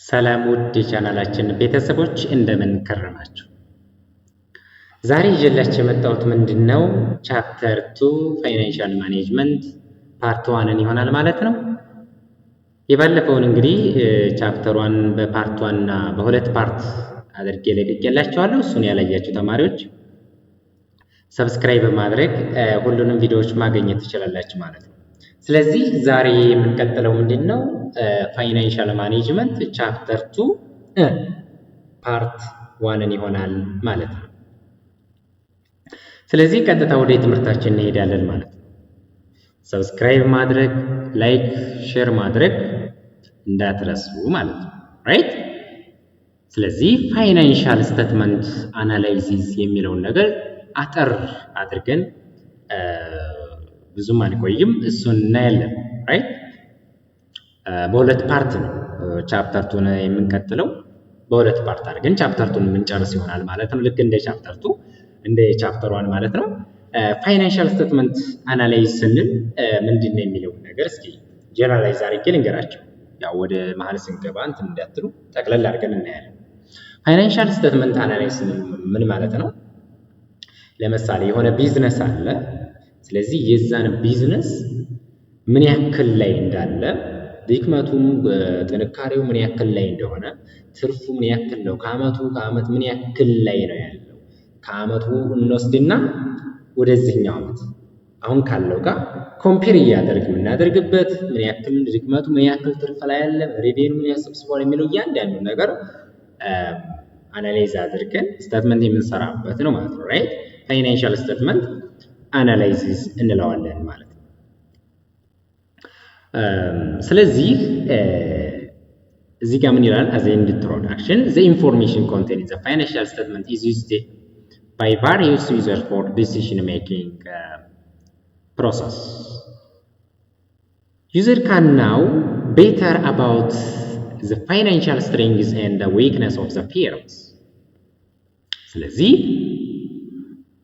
ሰላም ውድ የቻናላችን ቤተሰቦች እንደምን ከረማችሁ? ዛሬ ይዤላችሁ የመጣሁት ምንድነው ቻፕተር 2 ፋይናንሻል ማኔጅመንት ፓርት 1 ይሆናል ማለት ነው። የባለፈውን እንግዲህ ቻፕተር 1 በፓርት 1 እና በሁለት ፓርት አድርጌ ለቅቄላችኋለሁ። እሱን ያላያችሁ ተማሪዎች ሰብስክራይብ በማድረግ ሁሉንም ቪዲዮዎች ማግኘት ትችላላችሁ ማለት ነው። ስለዚህ ዛሬ የምንቀጥለው ምንድነው ፋይናንሻል ማኔጅመንት ቻፕተር 2 ፓርት 1 ይሆናል ማለት ነው። ስለዚህ ቀጥታ ወደ ትምህርታችን እንሄዳለን ማለት ነው። ሰብስክራይብ ማድረግ፣ ላይክ፣ ሼር ማድረግ እንዳትረሱ ማለት ነው። ራይት? ስለዚህ ፋይናንሻል ስቴትመንት አናላይሲስ የሚለውን ነገር አጠር አድርገን ብዙም አንቆይም፣ እሱን እናያለን። ራይት? በሁለት ፓርት ነው ቻፕተር 2 የምንቀጥለው። በሁለት ፓርት አድርገን ቻፕተር 2 የምንጨርስ ይሆናል ማለት ነው። ልክ እንደ ቻፕተር 2 እንደ ቻፕተር 1 ማለት ነው። ፋይናንሻል ስቴትመንት አናላይዝ ስንል ምንድነው የሚለው ነገር እስኪ ጀነራላይዝ አድርጌ ልንገራቸው። ያው ወደ መሀል ስንገባ እንትን እንዳትሉ ጠቅለል አድርገን እናያለን። ፋይናንሻል ስቴትመንት አናላይዝ ምን ማለት ነው? ለምሳሌ የሆነ ቢዝነስ አለ። ስለዚህ የዛን ቢዝነስ ምን ያክል ላይ እንዳለ፣ ድክመቱም ጥንካሬው ምን ያክል ላይ እንደሆነ፣ ትርፉ ምን ያክል ነው፣ ከአመት ምን ያክል ላይ ነው ያለው፣ ከአመቱ እንወስድና ወደዚህኛው አመት አሁን ካለው ጋር ኮምፔር የምናደርግበት ምን ያክል ድክመቱ ምን ያክል ትርፍ ላይ ያለ፣ ሬቬኑ ምን ያክል ሰብስቧል የሚለው እያንዳንዱ ነገር አናላይዝ አድርገን ስቴትመንት የምንሰራበት ነው ማለት ነው። ራይት? ፋይናንሻል ስቴትመንት አናላይሲስ እንለዋለን ማለት ነው። ስለዚህ እዚህ ጋር ምን ይላል? as an introduction, the information contained in the financial statement is used by various users for decision making process. User can know better about the financial strengths and the weakness of the firms. ስለዚህ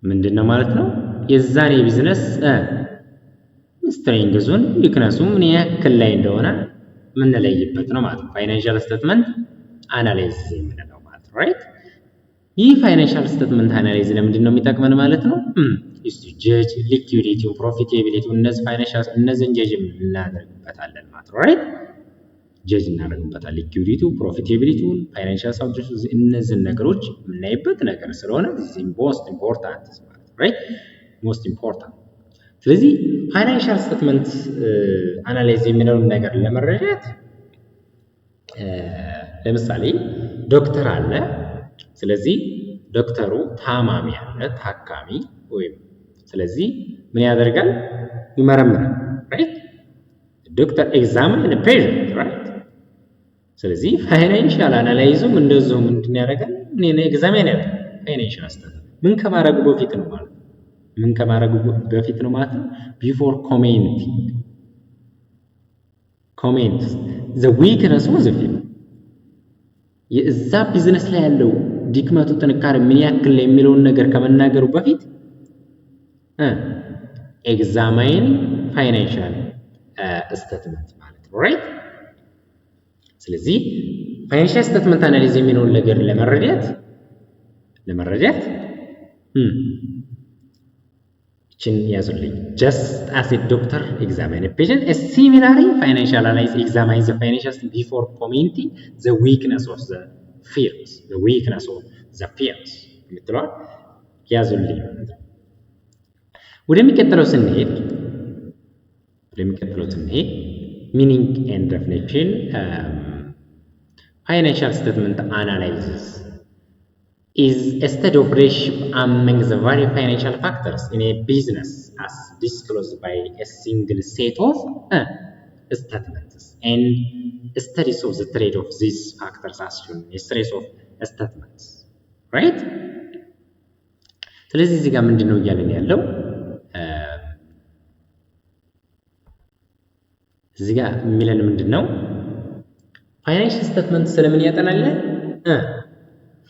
ምንድነው ማለት ነው? የዛን የቢዝነስ ስትሬንግዙን ዊክነሱ ምን ያክል ላይ እንደሆነ የምንለይበት ነው ማለት ነው። ፋይናንሻል ስቴትመንት አናላይሲስ የምንለው ማለት ነው። ራይት? ይህ ፋይናንሻል ስቴትመንት አናላይሲስ ለምንድን ነው የሚጠቅመን ማለት ነው? ጀጅ ሊኩዊዲቲውን፣ ፕሮፊታቢሊቲውን እነዚህን ጀጅ እናደርግበታለን ማለት ነው። ራይት? ጀጅ እናደርግበታለን። ሊኩዊዲቲው፣ ፕሮፊታቢሊቲውን፣ ፋይናንሻል ሳብጀክቶች እነዚህን ነገሮች የምናይበት ነገር ስለሆነ this is most important ማለት ነው። ራይት? ሞስት ኢምፖርታንት። ስለዚህ ፋይናንሻል ስቴትመንት አናላይዝ የሚለውን ነገር ለመረዳት ለምሳሌ ዶክተር አለ። ስለዚህ ዶክተሩ ታማሚ አለ፣ ታካሚ ወይም ስለዚህ ምን ያደርጋል? ይመረምራል። ራይት? ዶክተር ኤግዛሚን ፔሸንት። ራይት? ስለዚህ ፋይናንሻል አናላይዙም እንደዚሁ ምንድን ያደርጋል? ምን ኤግዛሚን ያደርጋል? ፋይናንሻል ስቴትመንት ምን ከማድረጉ በፊት ነው ማለት ነው። ምን ከማድረጉ በፊት ነው ማለት ነው? ቢፎር ኮሜንት ዘ ዊክነስ ኦፍ ዘ ፊርም፣ የዛ ቢዝነስ ላይ ያለው ድክመቱ ጥንካሬ ምን ያክል ላይ የሚለውን ነገር ከመናገሩ በፊት ኤግዛማይን ፋይናንሻል ስቴትመንት ማለት ነው። ራይት? ስለዚህ ፋይናንሻል ስቴትመንት አናሊዝ የሚለውን ነገር ለመረዳት ችን ያዙልኝ። just as a doctor examine a patient, a similarly financial analyst examines the financials before commenting the weakness of the firms. የምትለዋል ያዙልኝ። ወደሚቀጥለው ስንሄድ meaning and definition. Financial statement analysis is a study of relationship among the various financial factors in a business as disclosed by a single set of statements and studies of the trade of these factors as shown in a series of statements. Right? ስለዚህ እዚህ ጋር ምንድነው እያለን ያለው? እዚህ ጋር የሚለን ምንድነው? ፋይናንሻል ስቴትመንት ስለምን ያጠናለን?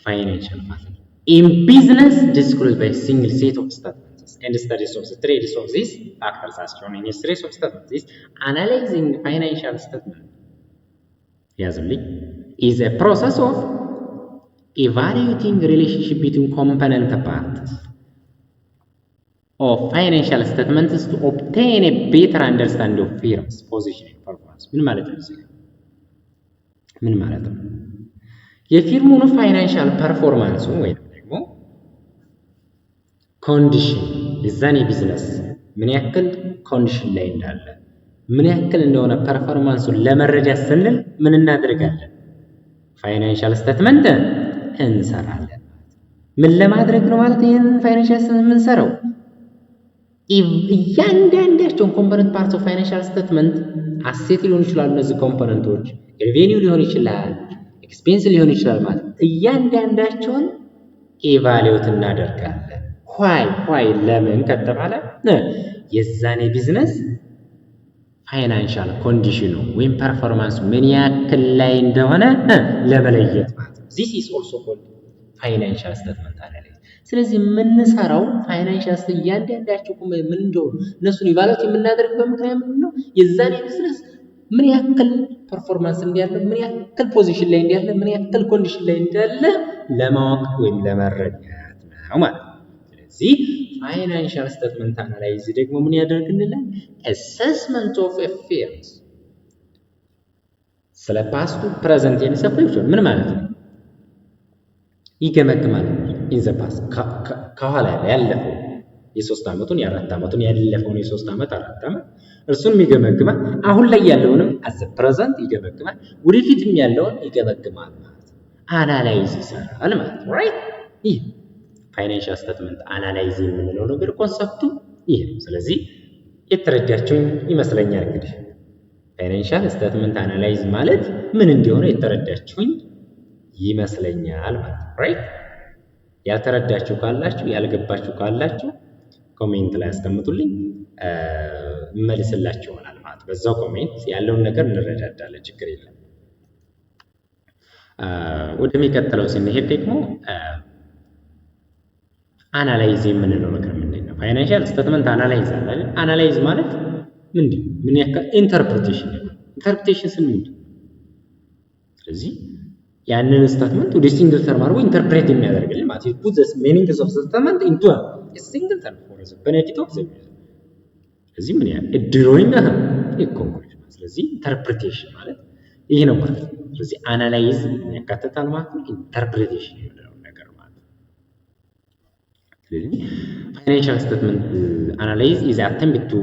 Financial matter. In business disclosed by a single set of statements and studies of the trades of these factors as shown in a series of statements. Analyzing financial statement ያዝልኝ is a process of evaluating relationship between component parts of financial statements to obtain a better understanding of firm's position and performance. ምን ማለት ነው? ምን ማለት ነው? የፊርሙን ፋይናንሻል ፐርፎርማንሱ ወይም ደግሞ ኮንዲሽን የዛን የቢዝነስ ምን ያክል ኮንዲሽን ላይ እንዳለ ምን ያክል እንደሆነ ፐርፎርማንሱን ለመረዳት ስንል ምን እናደርጋለን? ፋይናንሻል ስቴትመንት እንሰራለን። ምን ለማድረግ ነው ማለት ይሄን ፋይናንሻል ስቴትመንት የምንሰራው? እያንዳንዳቸውን ኮምፖነንት ፓርትስ ኦፍ ፋይናንሻል ስቴትመንት አሴት ሊሆን ይችላል፣ እነዚህ ኮምፖነንቶች ሬቬኒው ሊሆን ይችላል፣ ኤክስፔንስ ሊሆን ይችላል ማለት እያንዳንዳቸውን ኤቫሉዌት እናደርጋለን። ዋይ ለምን ከተባለ የዛኔ ቢዝነስ ፋይናንሻል ኮንዲሽኑ ወይም ፐርፎርማንሱ ምን ያክል ላይ እንደሆነ ለመለየት ማለት ነው። this is also called financial statement analysis። ስለዚህ የምንሰራው ፋይናንሻል እያንዳንዳቸው ምን እንደሆነ እነሱን ኢቫሉዌት የምናደርግበት ምክንያት ምንድን ነው? የዛኔ ቢዝነስ ምን ያክል ፐርፎርማንስ እንዳለ፣ ምን ያክል ፖዚሽን ላይ እንዳለ፣ ምን ያክል ኮንዲሽን ላይ እንዳለ ለማወቅ ወይም ለመረዳት ነው ማለት ነው። ስለዚህ ፋይናንሻል ስቴትመንት አናላይዝ ደግሞ ምን ያደርግልናል? አሰስመንት ኦፍ አፌርስ ስለ ፓስቱ ፕሬዘንት ኤንድ ፊውቸር ምን ማለት ነው? ይገመግማል። ኢን ዘ ፓስት ከኋላ ያለፈው የ3 ዓመቱን የ4 ዓመቱን ያለፈውን የ3 ዓመት 4 ዓመት እርሱን ይገመግማል። አሁን ላይ ያለውንም አዘ ፕሬዘንት ይገመግማል። ወደፊትም ያለውን ይገመግማል ማለት ነው። አናላይዝ ይሰራል ማለት ነው። ራይት ይህ ፋይናንሻል ስቴትመንት አናላይዝ የምንለው ነገር ኮንሰፕቱ ይሄ ነው። ስለዚህ የተረዳችሁኝ ይመስለኛል። እንግዲህ ፋይናንሻል ስቴትመንት አናላይዝ ማለት ምን እንደሆነ የተረዳችሁኝ ይመስለኛል ማለት ነው። ራይት ያልተረዳችሁ ካላችሁ ያልገባችሁ ካላችሁ ኮሜንት ላይ አስቀምጡልኝ፣ መልስላችሁ ይሆናል ማለት በዛው ኮሜንት ያለውን ነገር እንረዳዳለን፣ ችግር የለም። ወደሚቀጥለው ስንሄድ ደግሞ አናላይዝ የምንለው ነገር ምንድን ነው? ፋይናንሻል ስቴትመንት አናላይዝ አለ። አናላይዝ ማለት ምንድን ነው? ምን ያክል ኢንተርፕሪቴሽን ስን ምንድን ነው? ስለዚህ ያንን ስቴትመንት ወደ ሲንግል ተርም አድርጎ ኢንተርፕሬት የሚያደርግልን ማለት ነው። ፑት ዘ ሚኒንግስ ኦፍ ስቴትመንት ኢንቱ አ ሲንግል ተርም ፎር ዘ ቤኔፊት ኦፍ ዘ ዩዘር። ስለዚህ ምን ያክል ድሮይንግ ኮንክሉዥን። ስለዚህ ኢንተርፕሪቴሽን ማለት ይሄ ነው ማለት ነው። ስለዚህ አናላይዝ ያካትታል ማለት ነው። ኢንተርፕሪቴሽን የሚለው ነገር ማለት ነው። ስለዚህ ፋይናንሻል ስቴትመንት አናላይዝ ኢዝ አቴምፕት ቱ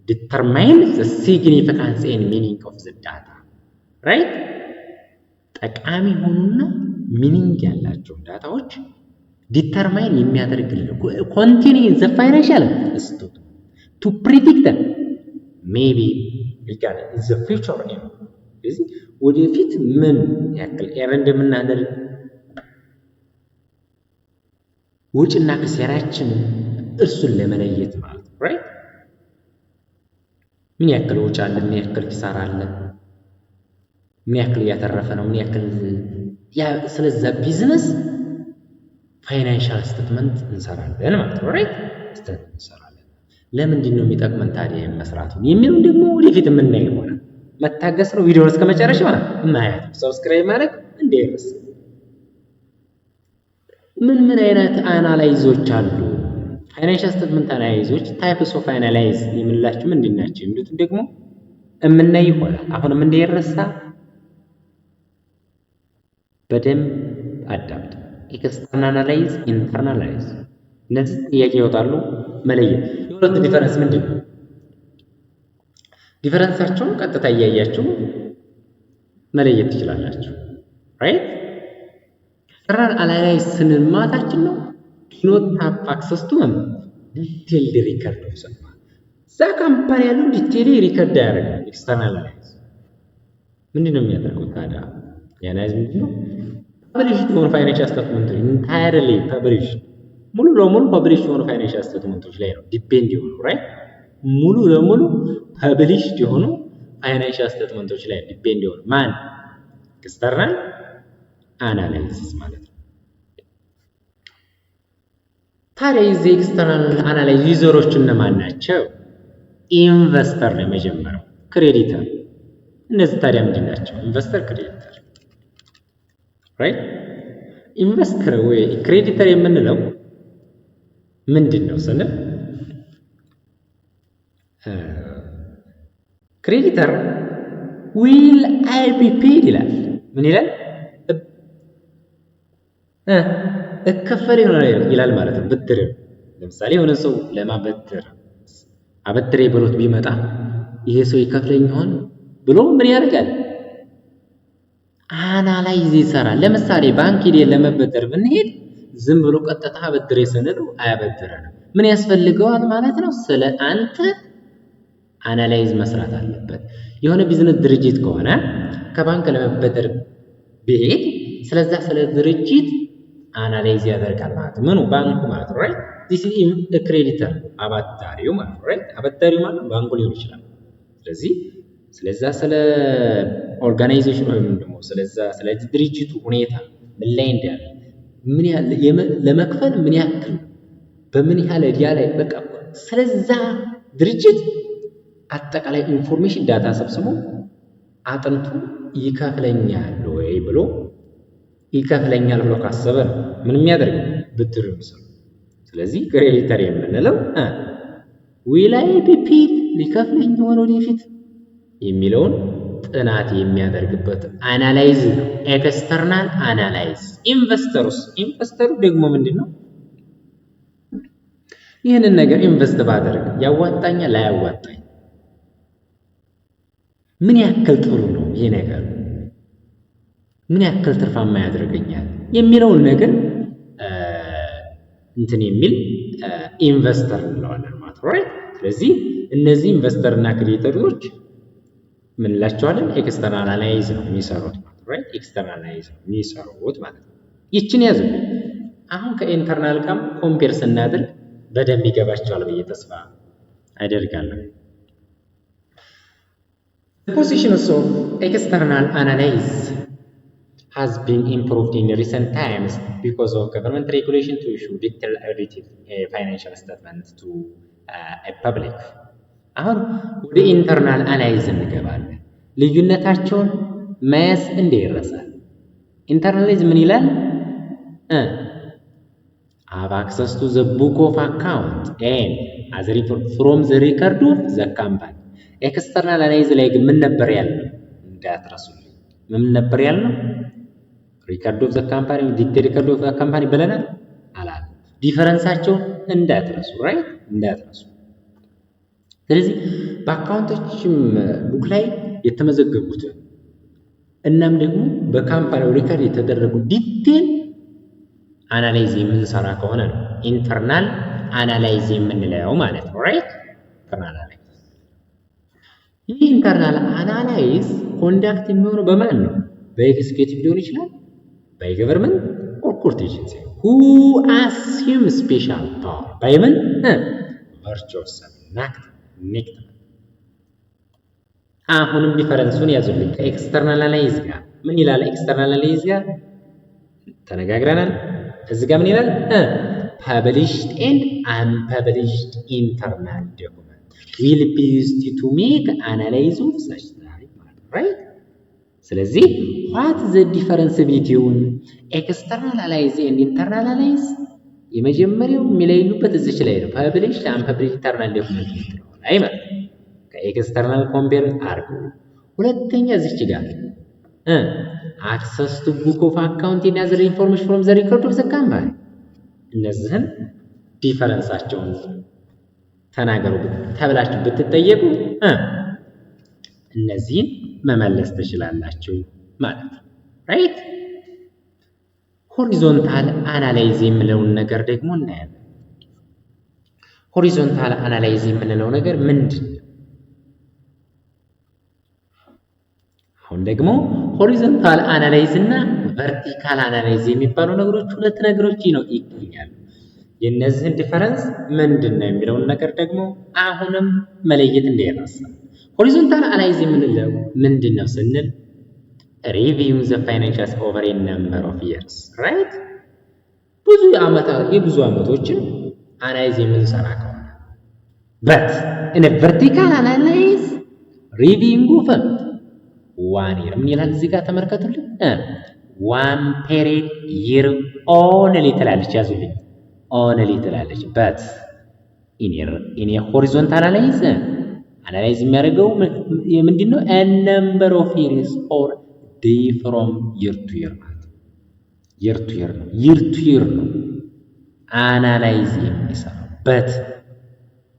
ዲተርማይን ዘ ሲግኒፊካንስ ኤንድ ሚኒንግ ኦፍ ዘ ዳታ ራይት። ጠቃሚ ሆኑና ሚኒንግ ያላቸው ዳታዎች ዲተርማይን የሚያደርግልን ኮንቴኒንግ ዘ ፋይናንሻል ስቴትመንት ቱ ፕሪዲክት ሜቢ ሪጋርዲንግ ዘ ፊውቸር ኤም። ስለዚህ ወደፊት ምን ያክል ኤር እንደምናደርግ ወጪና ክሳራችን እርሱን ለመለየት ማለት ነው። ራይት ምን ያክል ወጪ አለ፣ ምን ያክል ኪሳራ አለ፣ ምን ያክል እያተረፈ ነው፣ ምን ያክል ስለዛ ቢዝነስ ፋይናንሻል ስቴትመንት እንሰራለን ማለት ነው። ራይት ስቴትመንት እንሰራለን። ለምንድን ነው የሚጠቅመን ታዲያ መስራቱ የሚለውን ደግሞ ወደፊት የምናየው ይሆናል። መታገስ ነው። ቪዲዮውን እስከ መጨረሻ ማየት፣ ሰብስክራይብ ማድረግ እንዳይረሳ። ምን አይነት አናላይዞች አሉ? ፋይናንሻል ስቴትመንት አናላይዞች ታይፕስ ኦፍ አናላይዝ የምንላቸው ምንድን ናቸው የሚሉትን ደግሞ የምናይ ይሆናል። አሁንም እንዳይረሳ በደንብ አዳምጡ። ኤክስተርናል አናላይዝ፣ ኢንተርናል አናላይዝ፣ እነዚህ ጥያቄ ይወጣሉ። መለየት የሁለቱ ዲፈረንስ ምንድን ነው? ዲፈረንሳቸውን ቀጥታ እያያችሁ መለየት ትችላላችሁ። ራይት ኤክስተርናል አናላይዝ ስንል ማታችን ነው ኖት ሃቭ አክሰስ ቱ ዲቴይልድ ሪከርድ ኦፍ ሰማ እዛ ካምፓኒ ያለው ዲቴይል ሪከርድ ያደርጋል። ኤክስተርናል አናላይዝ ምንድን ነው የሚያደርገው ታዲያ? የአናላይዝ ምንድን ነው? ፐብሊሽድ የሆኑ ፋይናንሻል ስቴትመንቶች ኢንታየርሊ ፐብሊሽድ ሙሉ ለሙሉ ፐብሊሽድ የሆኑ ፋይናንሻል ስቴትመንቶች ላይ ነው ዲፔንድ የሆኑ ራይት ሙሉ ለሙሉ ፐብሊሽድ የሆኑ ፋይናንሻል ስቴትመንቶች ላይ ዲፔንድ የሆኑ ማን? ኤክስተርናል አናላይሲስ ማለት ነው። ታዲያ የዚህ ኤክስተርናል አናላይዝ ዩዘሮች እነማን ናቸው? ኢንቨስተር ነው የመጀመሪያው፣ ክሬዲተር። እነዚህ ታዲያ ምንድን ናቸው? ኢንቨስተር፣ ክሬዲተር። ራይት። ኢንቨስተር ወይ ክሬዲተር የምንለው ምንድን ነው ስንል ክሬዲተር ዊል አይ ቢ ፔድ ይላል። ምን ይላል? እከፈል ይላል ማለት ነው። ብድር ለምሳሌ የሆነ ሰው ለማበደር አበድሬ ብሎት ቢመጣ ይሄ ሰው ይከፍለኝ ይሆን ብሎ ምን ያደርጋል? አናላይዝ ይሰራል። ለምሳሌ ባንክ ሄደን ለመበደር ብንሄድ ዝም ብሎ ቀጥታ አበድሬ ስንለው አያበድረንም። ምን ያስፈልገዋል ማለት ነው? ስለ አንተ አናላይዝ መስራት አለበት። የሆነ ቢዝነስ ድርጅት ከሆነ ከባንክ ለመበደር ቢሄድ ስለዛ ስለ ድርጅት አናላይዝ ያደርጋል ማለት ነው። ምኑ? ባንኩ ማለት ነው። ራይት ዲስ ኢዝ ክሬዲተር አበዳሪው ማለት ነው። ራይት አበዳሪው ማለት ባንኩ ሊሆን ይችላል። ስለዚህ ስለዛ ስለ ኦርጋናይዜሽን ወይም ደግሞ ስለዛ ስለ ድርጅቱ ሁኔታ ምን ላይ እንዳለ ምን ያህል ለመክፈል ምን ያህል በምን ያህል እዲያ ላይ በቃ ስለዛ ድርጅት አጠቃላይ ኢንፎርሜሽን ዳታ ሰብስቦ አጥንቱ ይከፍለኛል ወይ ብሎ ይከፍለኛል ብሎ ካሰበ ነው ምን የሚያደርገው ብድር የሚሰሩ። ስለዚህ ክሬዲተር የምንለው ዊል አይ ቢ ፔድ ሊከፍለኝ ሆነ ወደፊት የሚለውን ጥናት የሚያደርግበት አናላይዝ ነው። ኤክስተርናል አናላይዝ። ኢንቨስተሩ ደግሞ ምንድነው? ይህንን ነገር ኢንቨስት ባደርግ ያዋጣኛል ላያዋጣኝ፣ ምን ያክል ጥሩ ነው ይሄ ነገር፣ ምን ያክል ትርፋማ ያደርገኛል የሚለውን ነገር እንትን የሚል ኢንቨስተር እንለዋለን ማለት ነው። ራይት። ስለዚህ እነዚህ ኢንቨስተር እና ክሬዲተሮች ምን እንላቸዋለን? ኤክስተርናል አናላይዝ ነው የሚሰሩት ማለት ነው። ራይት። ኤክስተርናል አናላይዝ ነው የሚሰሩት ማለት ነው። ይችን ያዙልኝ። አሁን ከኢንተርናል ጋር ኮምፔር ስናደርግ በደንብ ይገባቸዋል ብዬ ተስፋ አደርጋለሁ። The positions of external analysis has been improved in recent times because of government regulation to issue detailed audited financial statement to a public. አሁን ወደ ኢንተርናል አናላይዝ እንገባለን። ልዩነታቸውን መያዝ እንደ ይረሳል። ኢንተርናላይዝ ምን ይላል? have access to the book of account and as from the record of the company. ኤክስተርናል አናላይዝ ላይ ግን ምን ነበር ያልነው? እንዳትረሱልኝ። ምን ነበር ያልነው? ሪከርድ ኦፍ ዘ ካምፓኒ ዲቴል ሪከርድ ኦፍ ዘ ካምፓኒ ብለናል አላል። ዲፈረንሳቸውን እንዳትረሱ። ራይት እንዳትረሱ። ስለዚህ በአካውንቶችም ቡክ ላይ የተመዘገቡት እናም ደግሞ በካምፓኒው ሪከርድ የተደረጉ ዲቴል አናላይዝ የምንሰራ ከሆነ ነው ኢንተርናል አናላይዝ የምንለው ማለት ነው። ራይት ኢንተርናል አናላይዝ። ይህ ኢንተርናል አናላይዝ ኮንዳክት የሚሆነው በማን ነው? በኤክስኪዩቲቭ ሊሆን ይችላል፣ ባይ ገቨርንመንት ኦር ኮርት ኤጀንሲ who assume special power by ምን virtue of some act ኔክት። አሁንም ዲፈረንሱን ያዙልኝ ከኤክስተርናል አናላይዝ ጋር። ምን ይላል? ኤክስተርናል አናላይዝ ጋር ተነጋግረናል። እዚህ ጋር ምን ይላል? published and unpublished internal document will be used to make analysis of such data, right? ስለዚህ what the difference between external analysis and internal analysis የመጀመሪያው የሚለዩበት እዚች ላይ ነው። published and unpublished internal document ነው አይደል? ከኤክስተርናል ኮምፔር አድርጉ። ሁለተኛ እዚች ጋር access to book of account and other information from the record of the company እነዚህን ዲፈረንሳቸውን ተናገሩ ተብላችሁ ብትጠየቁ እነዚህን መመለስ ትችላላችሁ ማለት ነው። ራይት። ሆሪዞንታል አናላይዝ የምንለውን ነገር ደግሞ እናያለን። ሆሪዞንታል አናላይዝ የምንለው ነገር ምንድን ነው? አሁን ደግሞ ሆሪዞንታል አናላይዝ እና ቨርቲካል አናላይዝ የሚባሉ ነገሮች ሁለት ነገሮች ነው ይገኛሉ። የነዚህን ዲፈረንስ ምንድነው የሚለውን ነገር ደግሞ አሁንም መለየት እንዳይረሳ። ሆሪዞንታል አናላይዝ የምንለው ምንድነው ስንል reviewing the financials over a number of years, right? የብዙ ዓመቶችን አናላይዝ የምንሰራ ከሆነ but in a vertical analysis reviewing of 1 year ምን ይላል እዚህ ጋር ተመልከቱልኝ። one period year only ትላለች። ያዙልኝ only ትላለች። but in a horizontal analyze የሚያደርገው ምንድነው? a number of years or day from year to year ማለት year to year ነው አናላይዝ የሚሰራው but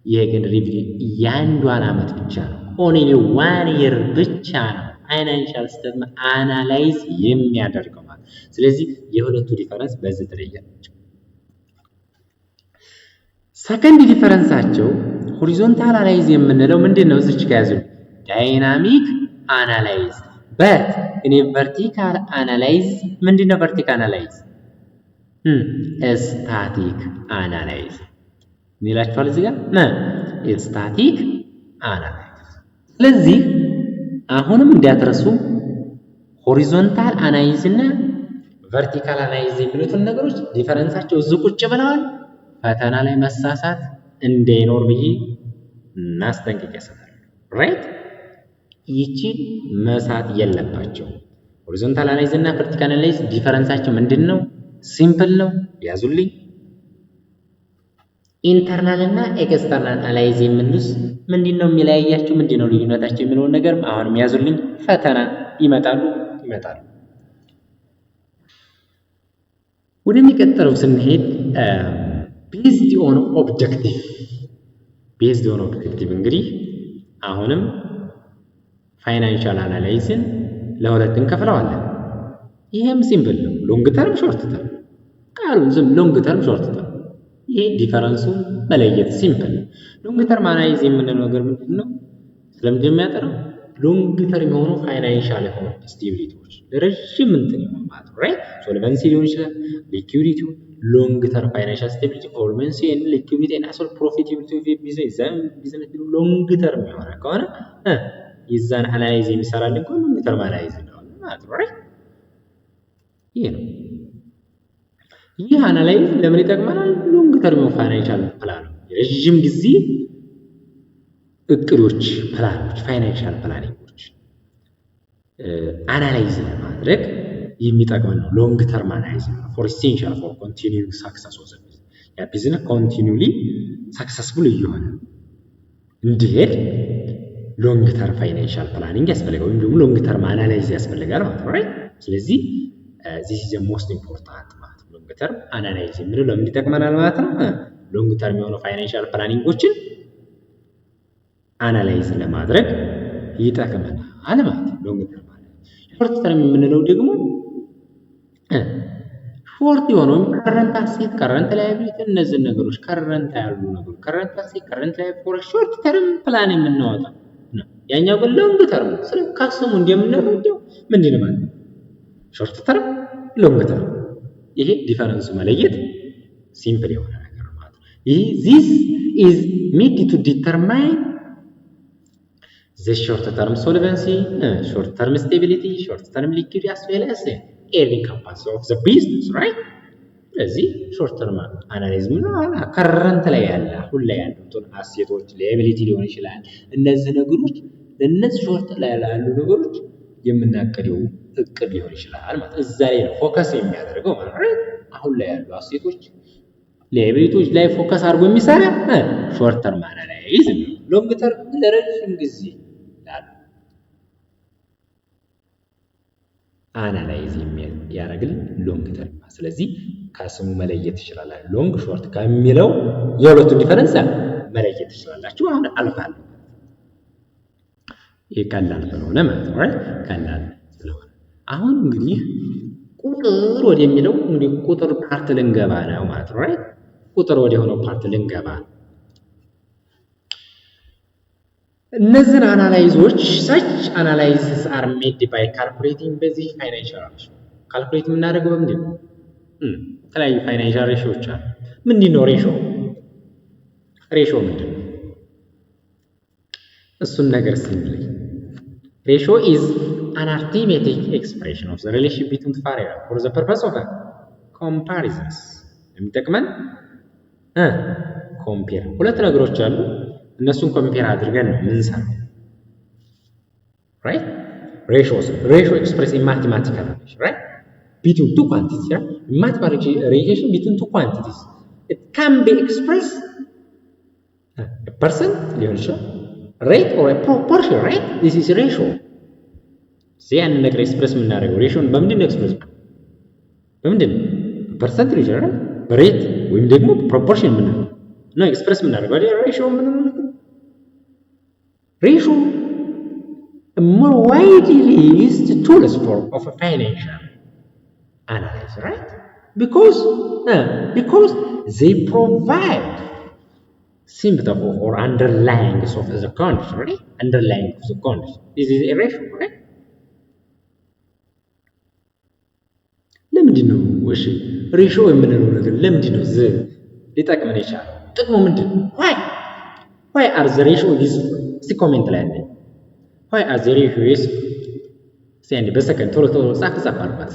ይሄ ግን ሪቪው የአንዷን ዓመት ብቻ ነው። only 1 year ብቻ ነው ፋይናንሻል ስቴትመንት አናላይዝ የሚያደርገው ማለት። ስለዚህ የሁለቱ ዲፈረንስ በዚህ ትለያላችሁ። ሰከንድ ዲፈረንሳቸው ሆሪዞንታል አናላይዝ የምንለው ምንድነው? እዚች ጋር ያዙ ዳይናሚክ አናላይዝ but እኔ ቨርቲካል አናላይዝ ምንድነው? ቨርቲካል አናላይዝ ስታቲክ አናላይዝ ይላችኋል እዚህ ጋር ስታቲክ አናላይዝ። ስለዚህ አሁንም እንዳትረሱ ሆሪዞንታል አናላይዝ እና ቨርቲካል አናላይዝ የሚሉትን ነገሮች ዲፈረንሳቸው እዚህ ቁጭ ብለዋል። ፈተና ላይ መሳሳት እንዳይኖር ብዬ ማስጠንቀቂያ ሰጣለሁ። ራይት ይቺን መሳት የለባቸው። ሆሪዞንታል አናላይዝ እና ቨርቲካል አናላይዝ ዲፈረንሳቸው ምንድነው? ሲምፕል ነው ያዙልኝ። ኢንተርናል እና ኤክስተርናል አናላይዝ የምንሉስ ምንድነው የሚለያያቸው? ምንድነው ልዩነታቸው የሚለውን ነገር አሁንም ያዙልኝ። ፈተና ይመጣሉ። ወደሚቀጥለው ስንሄድ ቤዝድ ኦን ኦብጀክቲቭ እንግዲህ አሁንም ፋይናንሻል አናላይዝን ለሁለት እንከፍለዋለን። ይሄም ሲምፕል ነው። ሎንግ ተርም ሾርት ተርም ቃሉ ዝም ሎንግ ተርም ሾርት ተርም ይሄ ዲፈረንሱ መለየት ሲምፕል ነው። ሎንግ ተርም አናላይዝ የምንለው ነገር ምንድነው? ስለምንድነው የሚያጠራው? ሎንግ ተርም የሆኑ ፋይናንሻል የሆኑ ስቴቢሊቲዎች ለረጅም እንትን ነው ማለት ነው። ራይት ሶልቨንሲ ሊሆን ይችላል፣ ሊኩዊዲቲ፣ ሎንግ ተርም ፋይናንሻል ስቴቢሊቲ፣ ሶልቨንሲ ኤንድ ሊኩዊዲቲ እና ሶል ፕሮፊታቢሊቲ ኦፍ ቢዝነስ ሎንግ ተርም የሆነ ከሆነ የዛን አናላይዝ የሚሰራልን ከሆነ ሎንግ ተርም አናላይዝ ነው ማለት ነው። ራይት ይሄ ነው። ይህ አናላይዝ ለምን ይጠቅመናል? ሎንግ ተርም ፋይናንሻል ፕላን የረጅም ጊዜ እቅዶች፣ ፕላኖች፣ ፋይናንሻል ፕላኒንጎች አናላይዝ ለማድረግ የሚጠቅመን ነው። ሎንግ ተርም አናላይዝ ነው ፎር ኢሴንሻል ፎር ኮንቲኒዩዊንግ ሰክሰስ ኦፍ ዘ ቢዝነስ። ያ ቢዝነስ ኮንቲኒዩሊ ሰክሰስፉል እየሆነ እንዲሄድ ሎንግ ተርም ፋይናንሻል ፕላኒንግ ያስፈልጋል፣ ወይም ደግሞ ሎንግ ተርም አናላይዝ ያስፈልጋል ማለት ነው። ራይት ስለዚህ this is the most important ማለት ነው። ሎንግ ተርም አናላይዝ የሚለው ለምን ይጠቅመናል ማለት ነው? ሎንግ ተርም የሆኑ ፋይናንሻል ፕላኒንጎችን አናላይዝ ለማድረግ ይጠቅመናል ማለት ነው። ሎንግ ተርም ሾርት ተርም የምንለው ደግሞ ሾርት የሆነው ከረንት አሴት፣ ከረንት ላይቢሊቲ እነዚህ ነገሮች ከረንት ያሉ ነገሮች ከረንት አሴት፣ ከረንት ላይቢሊቲ ፎር ሾርት ተርም ፕላን የምናወጣ ነው። ያኛው ግን ሎንግ ተርም ነው። ስለዚህ ካስሙ እንደምንረዳው ምንድነው ማለት ነው? ሾርት ተርም፣ ሎንግ ተርም። ይሄ ዲፈረንሱ መለየት ሲምፕል የሆነ ነገር ማለት ነው። ይሄ this is made to determine the short term solvency, short term stability, short term liquidity as well as earning capacity of the business, right? ስለዚህ ሾርት ተርም አናላይዝ ምን ነው? ከረንት ላይ ያለ አሁን ላይ ያሉትን አሴቶች ላያቢሊቲ ሊሆን ይችላል። እነዚህ ነገሮች ለነዚህ ሾርት ላይ ያሉ ነገሮች የምናቀደው እቅድ ሊሆን ይችላል ማለት እዛ ላይ ነው ፎከስ የሚያደርገው ማለት ነው። አሁን ላይ ያሉ አሴቶች ላያቢሊቲዎች ላይ ፎከስ አድርጎ የሚሰራ ሾርት ተርም አናላይዝ ነው። ሎንግ ተርም ለረጅም ጊዜ አናላይዝ ያደርግል ሎንግ ተርም። ስለዚህ ከስሙ መለየት ይችላል። ሎንግ ሾርት ከሚለው የሁለቱን ዲፈረንስ መለየት ትችላላችሁ። አሁን አልፋለሁ። ይሄ ቀላል ስለሆነ ማለት ነው። ቀላል ስለሆነ አሁን እንግዲህ ቁጥር ወደሚለው እንግዲህ ቁጥር ፓርት ልንገባ ነው ማለት ነው። ቁጥር ወደ ሆነው ፓርት ልንገባ ነው። እነዚህን አናላይዞች such analyses are made by calculating basic financial ratio ካልኩሌት የምናደርገው በምንድን ነው? የተለያዩ ፋይናንሻል ሬሾዎች አሉ። ምንድን ነው ሬሾ? ሬሾ ምንድን ነው? እሱን ነገር ስንለይ ሬሾ is an arithmetic expression of the relationship between the variables for the purpose of comparisons የሚጠቅመን ኮምፔር ሁለት ነገሮች አሉ። እነሱን ኮምፔር አድርገን ነው የምንሰራው። ራይት ሬሾ ኤክስፕሬስ ኢን ማቴማቲካል ራይት between two quantities, right? Mathematical relation between two quantities. It can be expressed a percent, rate or a proportion, right? This is ratio. See, and the express ratio በምንድን express በምንድን percent ይችላል rate ወይም ደግሞ proportion ምን ነው express ratio ratio more widely used tools of a financial analysis, right? Because they provide symptom or underlying of the condition, right? Underlying of the condition. This is a ratio, right? ለምንድን ነው እሺ ሬሽዮ የምንለው ነገር ለምንድን ነው ሊጠቅመን የቻለው? ጥቅሙ ምንድን ነው? why are the ratio useful? እስቲ ኮሜንት ላይ አለ why are the ratio useful? እስቲ አንዴ በሰከንድ ቶሎ ጻፍ አድርጓት።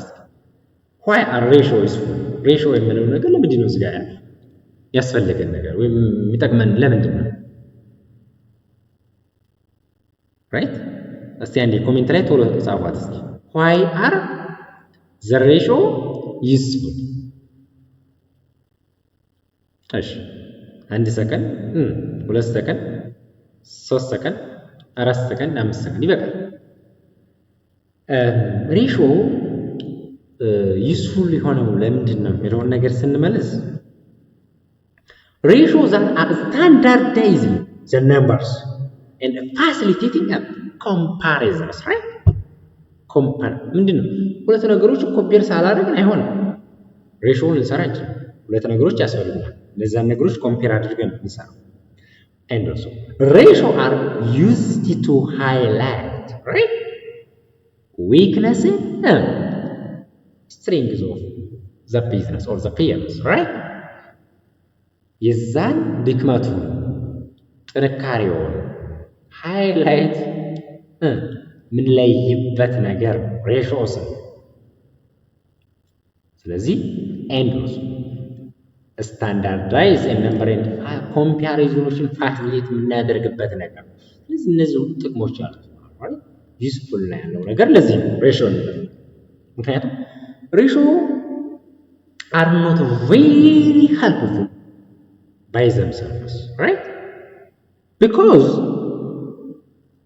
why are ratio useful? ratio የምንለው ነገር ለምንድን ነው እዚህ ጋር ያስፈልገን ነገር ወይም የሚጠቅመን ለምንድን ነው? right? እስቲ አንዴ ኮሜንት ላይ ቶሎ ጻፏት እስቲ why are the ratio useful? እሺ 1 ሰከንድ 2 ሰከንድ 3 ሰከንድ 4 ሰከንድ 5 ሰከንድ ይበቃል። ሬሽዮ ዩስፉል የሆነው ለምንድን ነው የሚለውን ነገር ስንመለስ ratios that are standardizing the numbers and facilitating a comparisons, right? ምንድን ነው ሁለት ነገሮች ኮምፔር ሳላደርግን አይሆንም። ሬሽዮን ልንሰራ እንችላለን። ሁለት ነገሮች ያስፈልጉናል። እነዛን ነገሮች ኮምፔር አድርገን እንሰራ። and also ratio are used to highlight, right? weaknesses and strengths of the business or the firms, right? የዛን ድክመቱን ጥንካሬውን ሃይላይት ምን ለይበት ነገር ሬሽዮስ። ስለዚህ and also standardize and number and comparisonዎችን ፋሲሊቴት የምናደርግበት ነገር ነው። ስለዚህ እነዚህ ጥቅሞች አሉት ማለት ዩስፉል ነው ያለው ነገር ለዚህ ነው ሬሽዮ ነው። ምክንያቱም ሬሽዮ are not very helpful by themselves, right? Because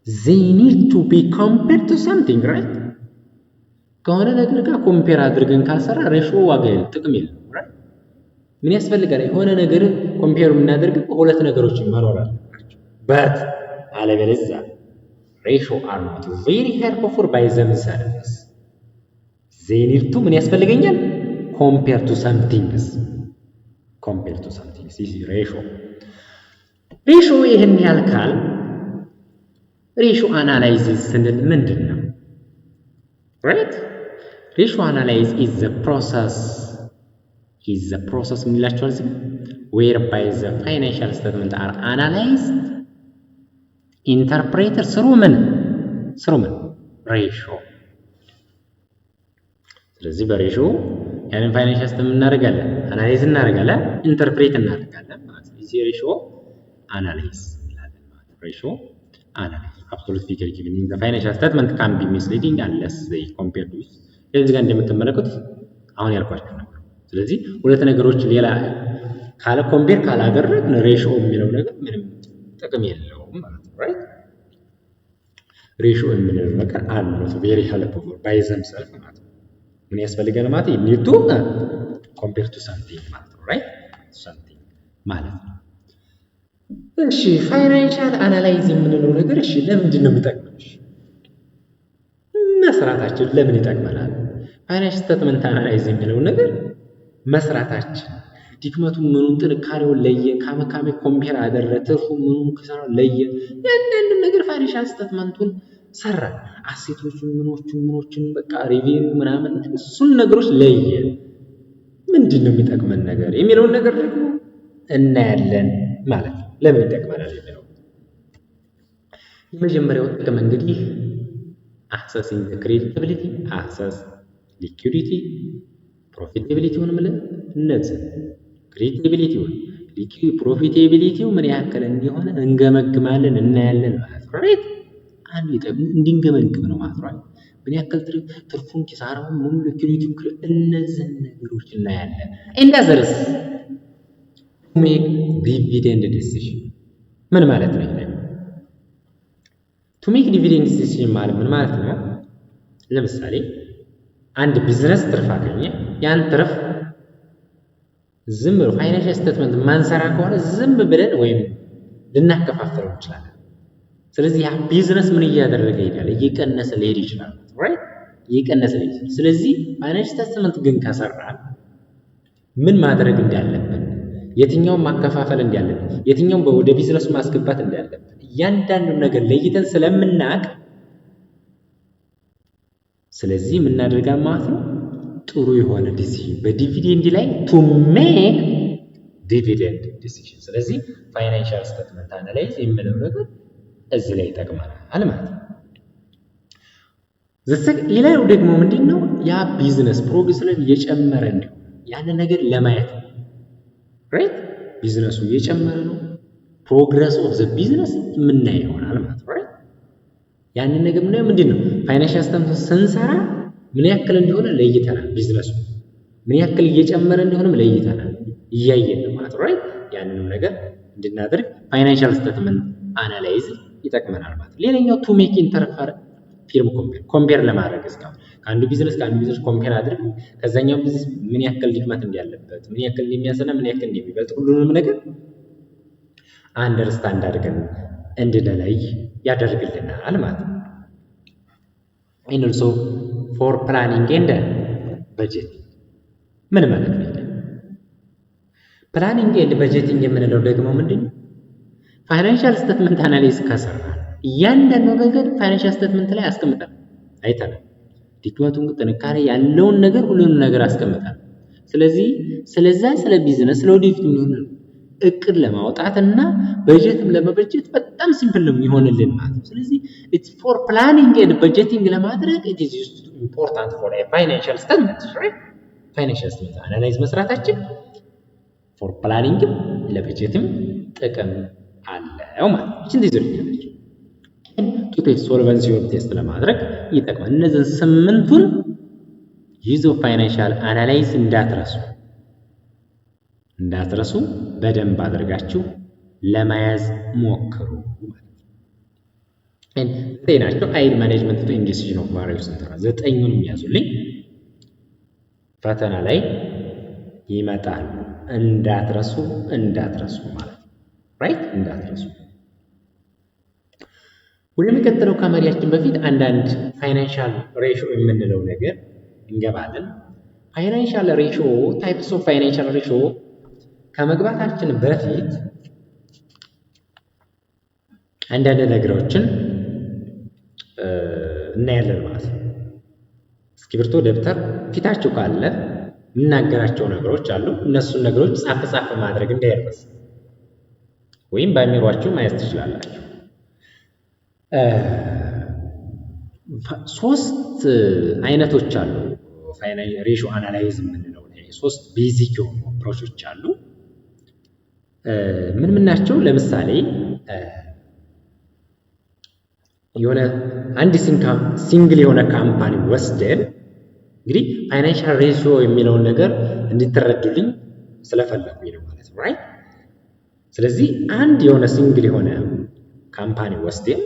they need to be compared to something, right? ከሆነ ነገር ጋር ኮምፔር አድርገን ካልሰራ ሬሽዮ ዋጋ የለም፣ ጥቅም የለም፣ right? ምን ያስፈልጋል? የሆነ ነገር ኮምፔር የምናደርግበት ሁለት ነገሮች መኖር አለባቸው። but አለበለዚያ ratio are not very helpful by themselves. they need to ምን ያስፈልገኛል? compare to something. this is ratio ይሄን ያልካል። ratio analysis ስንል ምንድን ነው? right? ratio analysis is the process ምንላቸዋል እዚህ whereby the financial statements are analyzed, interpreted through ratio. ስለዚህ በሬሽዮ ያንን ፋይናንሻል ስቴትመንት እናደርጋለን፣ አናላይዝ እናደርጋለን፣ ኢንተርፕሬት እናደርጋለን ማለት ነው። እዚህ ሬሽዮ አናላይዝ እንላለን ማለት ነው። ሬሽዮ አናላይዝ absolute figure given in the financial statement can be misleading unless they compared with እዚህ ጋር እንደምትመለከቱት አሁን ያልኳችሁ ነው። ስለዚህ ሁለት ነገሮች ሌላ ካለ ኮምፔር ካላደረግን ሬሽዮ የሚለው ነገር ምንም ጥቅም የለውም ማለት ነው። right? ሬሽዮ የሚለው ነገር አልኖት very helpful by themselves ማለት ነው። ምን ያስፈልጋል ማለት ነው? need to compare to something ማለት ነው። right? something ማለት ነው። እሺ ፋይናንሻል አናላይዝ የምንለው ነገር እሺ ለምንድን ነው የሚጠቅመው? መስራታችን ለምን ይጠቅመናል? ፋይናንሻል ስቴትመንት አናላይዝ የሚለው ነገር መስራታችን ድክመቱን ምኑን ጥንካሬውን ለየ፣ ካመካሜ ኮምፔር አደረገ፣ ትርፉ ምኑን ከሰራው ለየ፣ ያንዳንዱ ነገር ፋይናንሻል ስቴትመንቱን ሰራ፣ አሴቶቹን ምኖቹን በቃ ሪቪው ምናምን እሱን ነገሮች ለየ። ምንድነው የሚጠቅመን ነገር የሚለውን ነገር ደግሞ እናያለን ማለት ነው። ለምን ይጠቅመናል የሚለው የመጀመሪያው ጥቅም እንግዲህ accessing the credibility, access liquidity, profitability ሆነ ማለት እነዚህ ክሬዲቢሊቲውን ፕሮፊታቢሊቲው ምን ያክል እንደሆነ እንገመግማለን እናያለን ማለት ነው። right? እንድንገመግም ነው ማለት ነው። ምን ያክል ትርፉን ኪሳራውን ሙሉ ሊኩዊዲቲውን እነዚህን ነገሮች እናያለን። ኤንድ አዘርስ ሜክ ዲቪደንድ ዲሲዥን ምን ማለት ነው? ቱ ሜክ ዲቪደንድ ዲሲዥን ማለት ምን ማለት ነው? ለምሳሌ አንድ ቢዝነስ ትርፍ አገኘ። ያን ትርፍ ዝም ብሎ ፋይናንሻል ስቴትመንት ማንሰራ ከሆነ ዝም ብለን ወይም ልናከፋፍለው እንችላለን። ስለዚህ ያ ቢዝነስ ምን እያደረገ ይሄዳል? እየቀነሰ ሊሄድ ይችላል። ራይት እየቀነሰ ሊሄድ ይችላል። ስለዚህ ፋይናንሻል ስቴትመንት ግን ከሰራን ምን ማድረግ እንዳለብን፣ የትኛውን ማከፋፈል እንዳለብን፣ የትኛውን ወደ ቢዝነሱ ማስገባት እንዳለብን እያንዳንዱን ነገር ለይተን ስለምናውቅ ስለዚህ ምን እናደርጋለን ማለት ነው? ጥሩ የሆነ ዲሲዥን በዲቪደንድ ላይ ቱ ሜክ ዲቪደንድ ዲሲዥን። ስለዚህ ፋይናንሻል ስቴትመንት አናላይዝ የምንለው ነገር እዚህ ላይ ይጠቅመናል ማለት ነው። ሌላው ደግሞ ምንድነው? ያ ቢዝነስ ፕሮግረስ ላይ እየጨመረ እንዲሁ ያንን ነገር ለማየት ነው። ራይት ቢዝነሱ እየጨመረ ነው፣ ፕሮግረስ ኦፍ ዘ ቢዝነስ የምናየው ይሆናል ማለት ነው። ራይት ያንን ነገር ምንድነው? ፋይናንሻል ስቴትመንት ስንሰራ ምን ያክል እንደሆነ ለይተናል። ቢዝነሱ ምን ያክል እየጨመረ እንደሆነም ለይተናል፣ እያየን ነው ማለት ነው። ራይት ያንንም ነገር እንድናደርግ ፋይናንሻል ስቴትመንት አናላይዝ ይጠቅመናል ማለት ነው። ሌላኛው ቱ ሜክ ኢንተርፈር ፊርም ኮምፔር ለማድረግ እስካሁን ከአንዱ ቢዝነስ ኮምፔር አድርግ ከዛኛው ቢዝነስ ምን ያክል ድክመት እንዳለበት፣ ምን ያክል እንደሚያሰና፣ ምን ያክል እንደሚበልጥ ሁሉንም ነገር አንደርስታንድ አድርገን እንድንለይ ያደርግልናል ማለት ነው። and also for planning and budget ምን ማለት ነው? ፕላኒንግ ኤንድ በጀቲንግ የምንለው ደግሞ ምንድነው? ፋይናንሻል ስቴትመንት አናሊሲስ ከሰራ እያንዳንዱ ነገር ፋይናንሻል ስቴትመንት ላይ አስቀምጠን አይተናል። ድክመቱን፣ ጥንካሬ ያለውን ነገር ሁሉንም ነገር አስቀምጠን ስለዚህ ስለ ቢዝነስ ለወደፊት የሚሆን እቅድ ለማውጣትና በጀትም ለመበጀት በጣም ሲምፕል ነው የሚሆንልን ማለት ነው። ስለዚህ it's for planning and budgeting ለማድረግ it is important for a financial statement, right? financial statement አናላይዝ መስራታችን for planning ለበጀትም ጥቅም አለው ማለት ነው። እቺን ትይዙልኛለች ቱ ቴስት ሶልቨንሲ ኦፍ ቴስት ለማድረግ ይጠቅማል። እነዚህን ስምንቱን ይዞ ፋይናንሻል አናላይዝ እንዳትረሱ በደንብ አድርጋችሁ ለመያዝ ሞክሩ ማለት ነው። ጤናቸው አይድ ማኔጅመንት ቱ ኢንዲሲዥን ኦፍ ቫሪየስ ኢንተረስት ዘጠኙንም ያዙልኝ። ፈተና ላይ ይመጣል። እንዳትረሱ ማለት ነው። ራይት እንዳትረሱ። ወደሚቀጥለው ከመሪያችን በፊት አንዳንድ ፋይናንሻል ሬሾ የምንለው ነገር እንገባለን። ፋይናንሻል ሬሾ ታይፕስ ኦፍ ፋይናንሻል ሬሾ ከመግባታችን በፊት አንዳንድ ነገሮችን እናያለን ማለት ነው። እስክሪብቶ፣ ደብተር ፊታችሁ ካለ የምናገራቸው ነገሮች አሉ። እነሱን ነገሮች ጻፍ ማድረግ እንዳይረሳ ወይም በአእምሯችሁ ማየት ትችላላችሁ። ሶስት አይነቶች አሉ ፋይናንሻል ሬሾ አናላይዝ የምንለው ሶስት ቤዚክ የሆኑ አፕሮቾች አሉ። ምን ናቸው? ለምሳሌ የሆነ አንድ ሲንግል የሆነ ካምፓኒ ወስደን እንግዲህ ፋይናንሻል ሬሾ የሚለውን ነገር እንድትረዱልኝ ስለፈለኩኝ ነው ማለት ነው። ራይት ስለዚህ አንድ የሆነ ሲንግል የሆነ ካምፓኒ ወስደን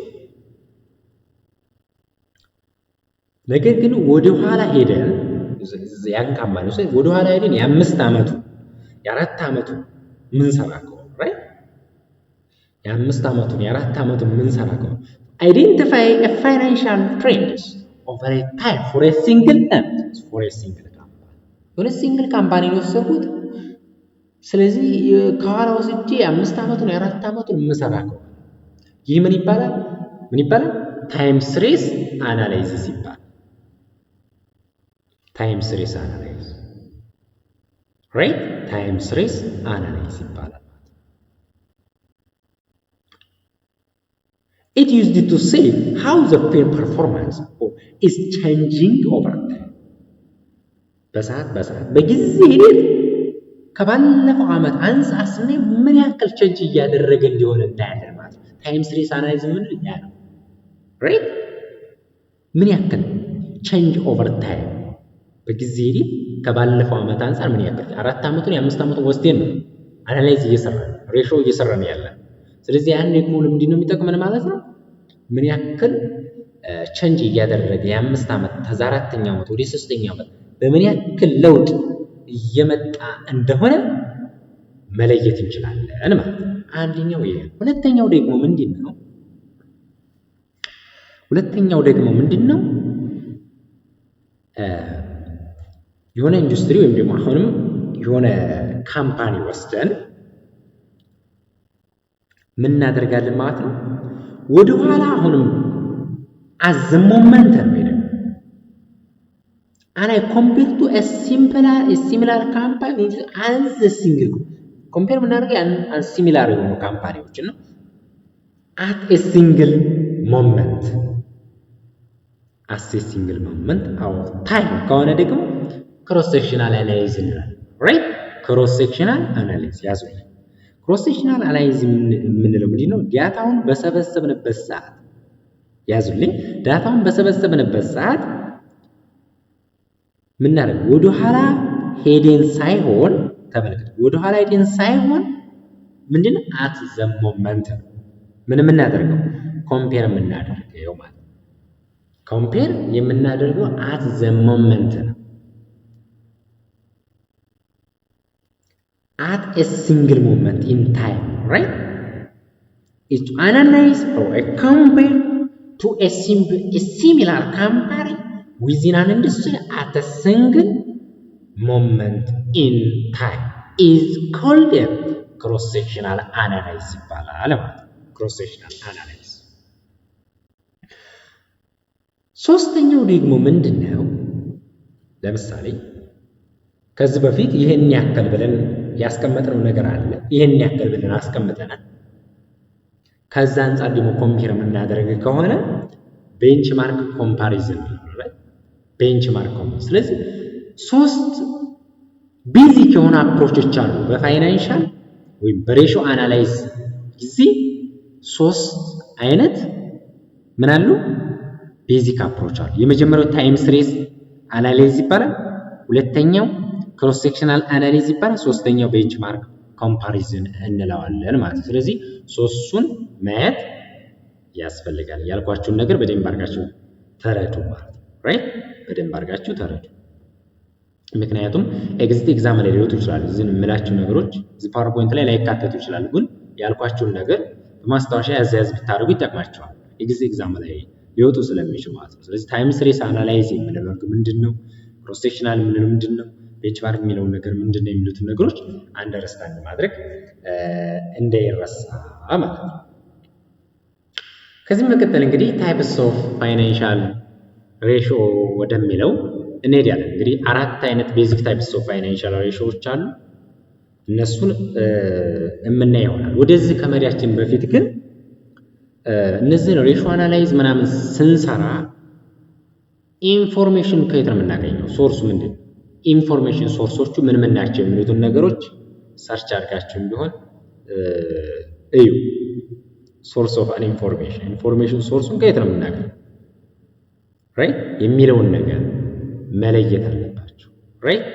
ነገር ግን ወደ ኋላ ሄደን ያን ካምፓኒ ወደ ኋላ ሄደን የ5 ዓመቱ የ4 ዓመቱ ምን ሰራ ከሆነ ራይት የ5 ዓመቱን የ4 ዓመቱን ምን ሰራ ከሆነ identify a financial trends over a time for a single company የሆነ ሲንግል ካምፓኒ ነው የወሰድኩት። ስለዚህ ከኋላ ወስጄ የ5 ዓመቱን የ4 ዓመቱን ምን ሰራ ከሆነ ይህ ምን ይባላል? ታይም ሲሪስ አናላይሲስ ይባላል። ታይም ሲሪስ አናላይሲስ ራይት ታይም ሲሪስ አናላይሲስ ይባላል። It used to say how the firm performance is changing over time. በሰዓት በጊዜ ሂደት ከባለፈው ዓመት አንፃር ስናይ ምን ያክል ቼንጅ እያደረገ እንደሆነ እናያለን ማለት ነው። ታይም ሲሪስ አናላይሲስ ምን ያ ነው right? ምን ያክል change over time በጊዜ ሂደት ከባለፈው ዓመት አንፃር ምን ያክል 4 ዓመቱን የ5 ዓመቱን ወስደን ነው አናላይዝ እየሰራን ሬሾ እየሰራን ያለን። ስለዚህ ያን ደግሞ ለምንድን ነው የሚጠቅመን ማለት ነው? ምን ያክል ቼንጅ እያደረገ የ5 ዓመት ከዛ 4ኛ ዓመት ወደ 3ኛ ዓመት በምን ያክል ለውጥ እየመጣ እንደሆነ መለየት እንችላለን ማለት ነው። አንደኛው ይሄ። ሁለተኛው ደግሞ ምንድነው? የሆነ ኢንዱስትሪ ወይም ደግሞ አሁንም የሆነ ካምፓኒ ወስደን ምን እናደርጋለን ማለት ነው? ወደ ኋላ አሁንም አዘሞመንት ነው ይላል and I compare to a similar company as a single compare ምናደርገው ያን ሲሚላር የሆኑ ካምፓኒዎችን ነው at a single moment of time ከሆነ ደግሞ cross sectional analysis እንላለን right cross sectional analysis ያዙልኝ cross sectional analysis የምንለው ምንድነው ዳታውን በሰበሰብንበት ሰዓት ያዙልኝ ዳታውን በሰበሰብንበት ሰዓት ምን እናደርግ ወደ ኋላ ሄደን ሳይሆን ተመልከቱ ወደ ኋላ ሄደን ሳይሆን ምንድነው at the moment ምን የምናደርገው compare የምናደርገው ማለት compare የምናደርገው at the moment ነው at a single moment in time right it analyze or compare to a similar company within an industry at a single moment in time is called a cross-sectional analysis ይባላል ማለት ነው cross-sectional analysis ሶስተኛው ደግሞ ምንድነው ለምሳሌ ከዚህ በፊት ይሄን ያክል ብለን ያስቀመጥነው ነገር አለ ይሄን ያክል ብለን አስቀምጠናል ከዛ አንፃር ደግሞ ኮምፔር የምናደርግ ከሆነ ቤንችማርክ ኮምፓሪዝን ቤንችማርክ ስለዚህ ሶስት ቤዚክ የሆኑ አፕሮቾች አሉ በፋይናንሻል ወይም በሬሾ አናላይዝ ጊዜ ሶስት አይነት ምን አሉ ቤዚክ አፕሮች አሉ የመጀመሪያው ታይም ሲሪዝ አናላይዝ ይባላል ሁለተኛው ክሮስ ሴክሽናል አናላይዝ ይባላል ሶስተኛው ቤንችማርክ ኮምፓሪዝን እንለዋለን ማለት ነው ስለዚህ ሶስቱን ማየት ያስፈልጋል ያልኳችሁን ነገር በደንብ አድርጋችሁ ተረዱ ማለት ነው ራይት በደንብ አድርጋችሁ ተረዱ ምክንያቱም ኤግዚት ኤግዛም ላይ ሊወጡ ይችላል እዚህ የምላችሁ ነገሮች እዚህ ፓወርፖይንት ላይ ላይካተቱ ይችላል ግን ያልኳችሁን ነገር በማስታወሻ ያዝ ብታደርጉ ይጠቅማችኋል ኤግዚት ኤግዛም ላይ ሊወጡ ስለሚችሉ ማለት ነው ስለዚህ ታይም ሲሪዝ አናላይዝ የምንለው ምንድነው ክሮስ ሴክሽናል የምንለው ምንድነው ቤንችማርክ የሚለው ነገር ምንድነው የሚሉትን ነገሮች አንደርስታንድ ማድረግ እንዳይረሳ ማለት ነው ከዚህ መቀጠል እንግዲህ ታይፕስ ኦፍ ፋይናንሻል ሬሾ ወደሚለው እንሄዳለን እንግዲህ አራት አይነት ቤዚክ ታይፕስ ኦፍ ፋይናንሻል ሬሾዎች አሉ እነሱን የምናየው ይሆናል ወደዚህ ከመሪያችን በፊት ግን እነዚህን ሬሾ አናላይዝ ምናምን ስንሰራ ኢንፎርሜሽን ከየት ነው የምናገኘው ሶርሱ ምንድነው ኢንፎርሜሽን ሶርሶቹ ምን ናቸው የሚሉትን ነገሮች ሰርች አድርጋችሁ ቢሆን እዩ ሶርስ ኦፍ አን ኢንፎርሜሽን ሶርሱን ከየት ነው የምናገኘው ራይት የሚለውን ነገር መለየት አለባችሁ ራይት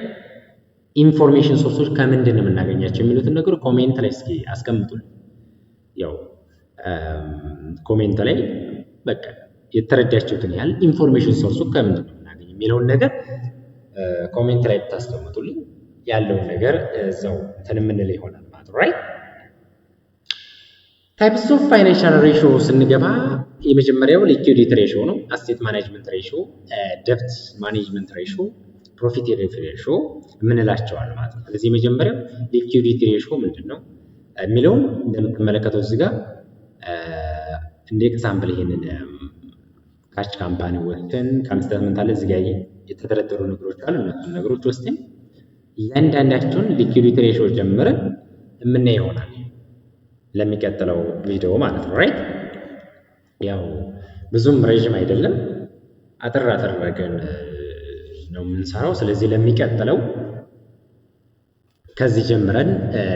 ኢንፎርሜሽን ሶርሶች ከምንድን ነው የምናገኛቸው የሚሉትን ነገር ኮሜንት ላይ እስኪ አስቀምጡልኝ ያው ኮሜንት ላይ በቃ የተረዳችሁትን ያህል ኢንፎርሜሽን ሶርሱ ከምንድን ነው የምናገኘው የሚለውን ነገር ኮሜንት ላይ ብታስቀምጡልኝ ያለውን ነገር እዛው እንትን የምንል ይሆናል ማለት ነው ራይት ታይፕስ ኦፍ ፋይናንሻል ሬሾ ስንገባ የመጀመሪያው ሊኩዊዲቲ ሬሾ ነው አሴት ማኔጅመንት ሬሾ ደብት ማኔጅመንት ሬሾ ፕሮፊታቢሊቲ ሬሾ የምንላቸዋል ማለት ነው ስለዚህ የመጀመሪያው ሊኩዊዲቲ ሬሾ ምንድነው የሚለውን እንደምትመለከቱት እዚህ ጋር እንደ ኤግዛምፕል ይሄንን ካች ካምፓኒ ወጥተን ካምስታመንት አለ እዚህ ጋር የተደረደሩ ነገሮች አሉ እነሱን ነገሮች ወስደን እያንዳንዳቸውን ሊኩዊዲቲ ሬሾ ጀምረን የምናየው ይሆናል ለሚቀጥለው ቪዲዮ ማለት ነው ራይት ያው ብዙም ረጅም አይደለም አጥር አድርገን ነው የምንሰራው ስለዚህ ለሚቀጥለው ከዚህ ጀምረን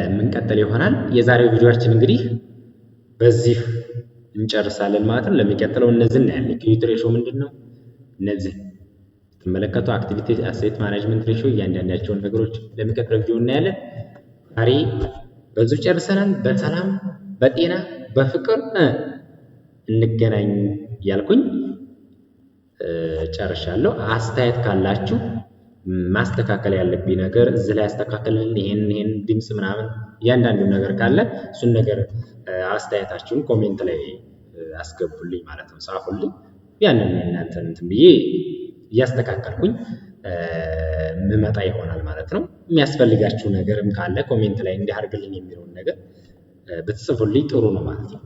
የምንቀጥል ይሆናል የዛሬው ቪዲዮአችን እንግዲህ በዚህ እንጨርሳለን ማለት ነው። ለሚቀጥለው እነዚህ እናያለን። ኢኩዊቲ ሬሾ ምንድነው? እነዚህ ተመለከቱ። አክቲቪቲ አሴት ማኔጅመንት ሬሾ እያንዳንዳቸውን ነገሮች ለሚቀጥለው ቪዲዮ እናያለን። ዛሬ በዚሁ ጨርሰናል። በሰላም በጤና በፍቅር እንገናኝ ያልኩኝ ጨርሻለሁ። አስተያየት ካላችሁ ማስተካከል ያለብኝ ነገር እዚህ ላይ አስተካከልን፣ ይሄን ድምጽ ምናምን እያንዳንዱ ነገር ካለ እሱን ነገር አስተያየታችሁን ኮሜንት ላይ አስገቡልኝ ማለት ነው፣ ጻፉልኝ። ያንን እናንተ እንትን ብዬ እያስተካከልኩኝ ምመጣ ይሆናል ማለት ነው። የሚያስፈልጋችሁ ነገርም ካለ ኮሜንት ላይ እንዲህ አድርግልኝ የሚለውን ነገር ብትጽፉልኝ ጥሩ ነው ማለት ነው።